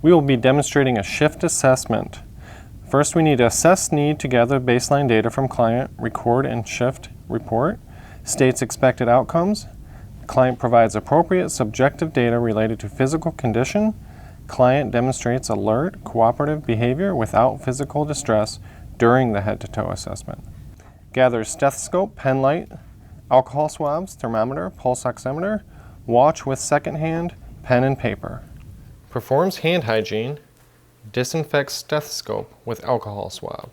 We will be demonstrating a shift assessment. First, we need to assess need to gather baseline data from client, record and shift report, states expected outcomes. Client provides appropriate subjective data related to physical condition. Client demonstrates alert, cooperative behavior without physical distress during the head-to-toe assessment. Gathers stethoscope, pen light, alcohol swabs, thermometer, pulse oximeter, watch with second hand, pen and paper. Performs hand hygiene, disinfects stethoscope with alcohol swab.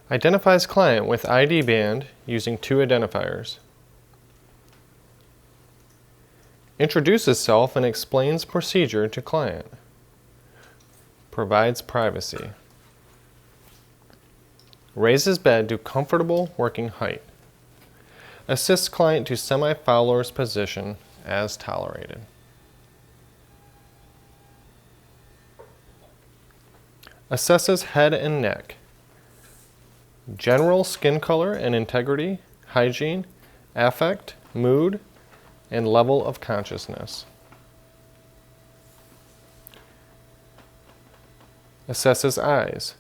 Identifies client with ID band using 2 identifiers. Introduces self and explains procedure to client. Provides privacy. Raises bed to comfortable working height. Assists client to semi-Fowler's position as tolerated. Assesses head and neck. General skin color and integrity, hygiene, affect, mood, and level of consciousness. Assesses eyes,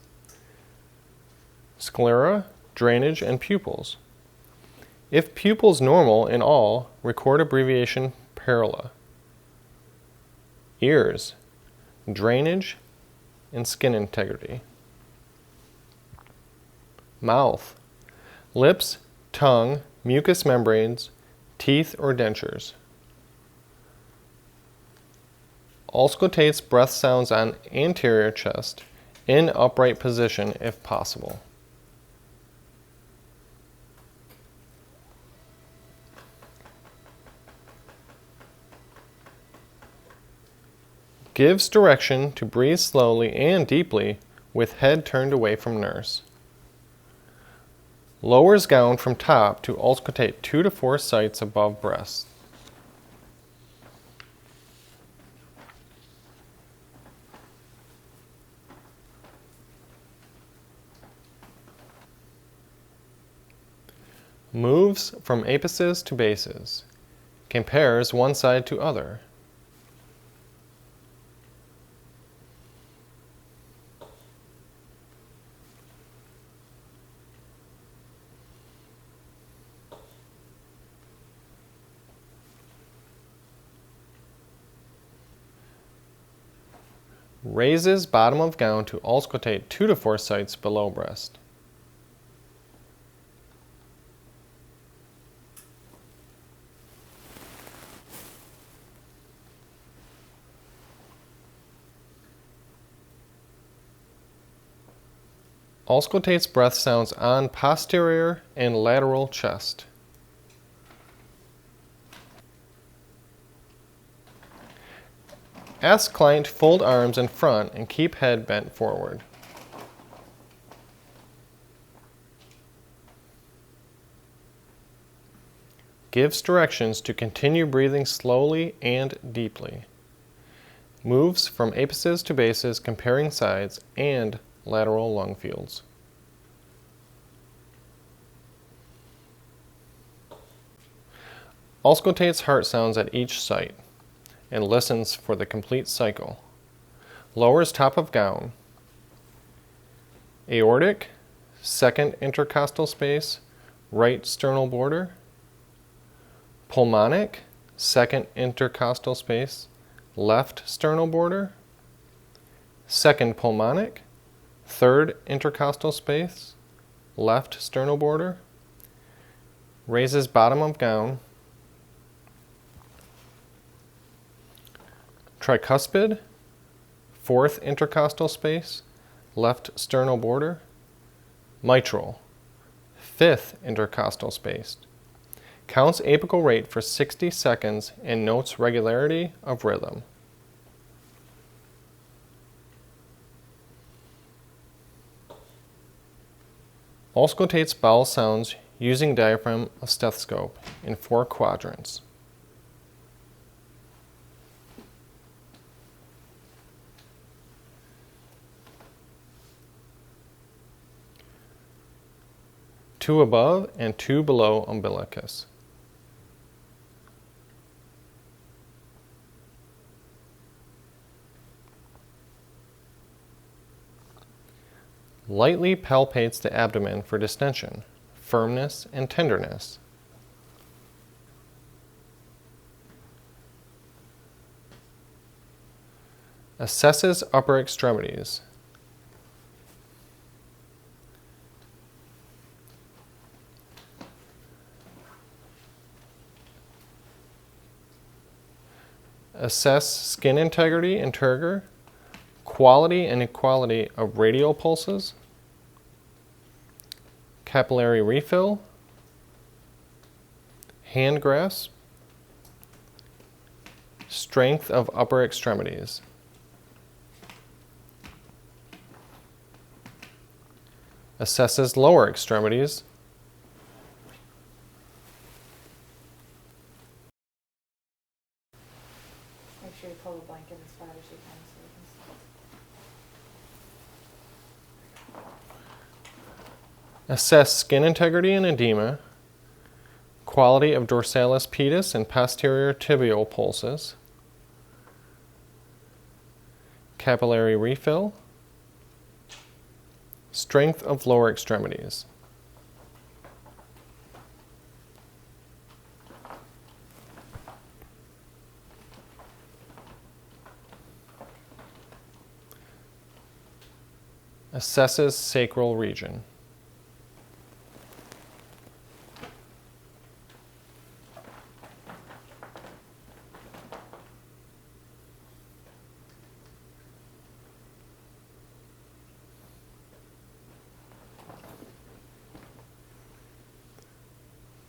sclera, drainage, and pupils. If pupils normal in all, record abbreviation PARLA. Ears, drainage, and skin integrity. Mouth, lips, tongue, mucous membranes, teeth or dentures. Auscultates breath sounds on anterior chest in upright position if possible. Gives direction to breathe slowly and deeply with head turned away from nurse. Lowers gown from top to auscultate 2 to 4 sites above breast. Moves from apices to bases. Compares one side to other. Raises bottom of gown to auscultate 2 to 4 sites below breast. Auscultates breath sounds on posterior and lateral chest. Ask client to fold arms in front and keep head bent forward. Gives directions to continue breathing slowly and deeply. Moves from apices to bases comparing sides and lateral lung fields. Auscultates heart sounds at each site and listens for the complete cycle. Lowers top of gown. Aortic, second intercostal space, right sternal border. Pulmonic, second intercostal space, left sternal border. Second pulmonic, third intercostal space, left sternal border. Raises bottom of gown. Tricuspid, fourth intercostal space, left sternal border. Mitral, fifth intercostal space. Counts apical rate for 60 seconds and notes regularity of rhythm. Auscultates bowel sounds using diaphragm of stethoscope in 4 quadrants. 2 above and 2 below umbilicus. Lightly palpates the abdomen for distension, firmness, and tenderness. Assesses upper extremities. Assess skin integrity and turgor, quality and equality of radial pulses, capillary refill, hand grasp, strength of upper extremities. Assesses lower extremities. Make sure you pull the blanket as far as you can so you can see. Assess skin integrity and edema, quality of dorsalis pedis and posterior tibial pulses, capillary refill, strength of lower extremities. Assesses sacral region.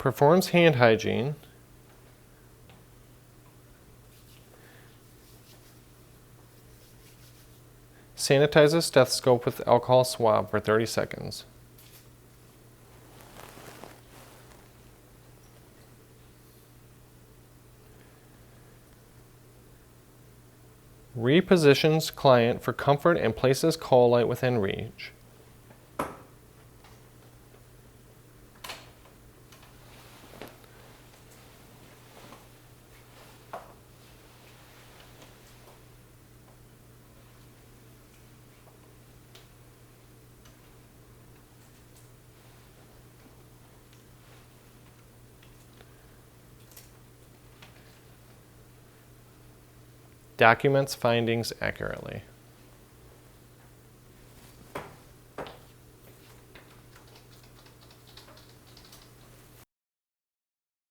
Performs hand hygiene. Sanitizes stethoscope with alcohol swab for 30 seconds. Repositions client for comfort and places call light within reach. Documents findings accurately.